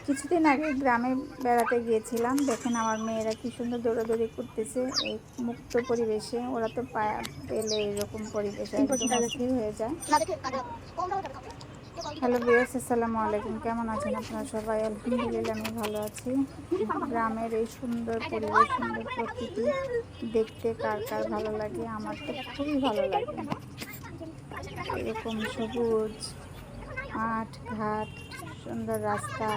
কিছুদিন আগে গ্রামে বেড়াতে গিয়েছিলাম। দেখেন আমার মেয়েরা কি সুন্দর দৌড়াদৌড়ি করতেছে এই মুক্ত পরিবেশে। ওরা তো পেলে এরকম পরিবেশে একদম অস্থির হয়ে যায়। হ্যালো ভিউয়ার্স, আসসালামু আলাইকুম। কেমন আছেন আপনারা সবাই? আলহামদুলিল্লাহ আমি ভালো আছি। গ্রামের এই সুন্দর পরিবেশ, সুন্দর প্রকৃতি দেখতে কার কার ভালো লাগে? আমার তো খুবই ভালো লাগে। এরকম সবুজ মাঠ ঘাট, সুন্দর রাস্তা,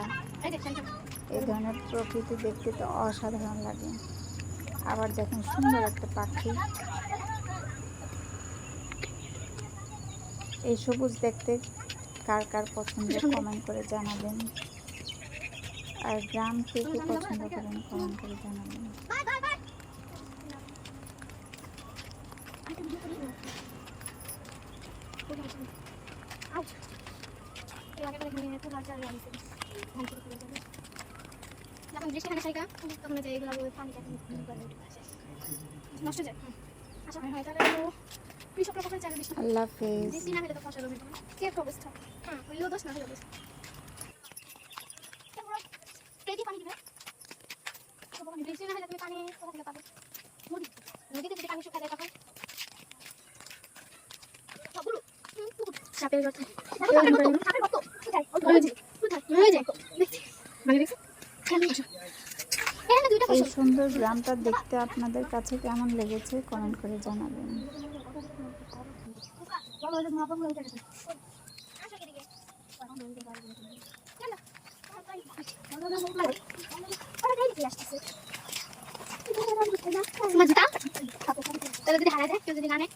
এই ধরনের প্রকৃতি দেখতে তো অসাধারণ লাগে। আবার দেখেন সুন্দর একটা পাখি। এই সবুজ দেখতে কার কার পছন্দ কমেন্ট করে জানাবেন। আর গ্রাম কে কে পছন্দ করেন কমেন্ট করে জানাবেন। যখন বৃষ্টি হয় না তখন যে এগুলো পানিটা নষ্ট যায়। আশা হয় তাহলে কৃষকরা কখন চাইলে বৃষ্টি আল্লাহ হাফেজ। বৃষ্টি না হলে তো ফসল হবে না। কে অবস্থা হইলেও দোষ না হলেও দোষ। পানি দিবে বৃষ্টি না হলে তুমি পানি কোথা থেকে পাবে? নদীতে যদি পানি শুকা যায় তখন সাপের গর্ত এই সুন্দর গ্রামটা দেখতে আপনাদের কাছে কেমন লেগেছে কমেন্ট করে জানাবেন। যদি হারা যায় কেউ যদি না নেয়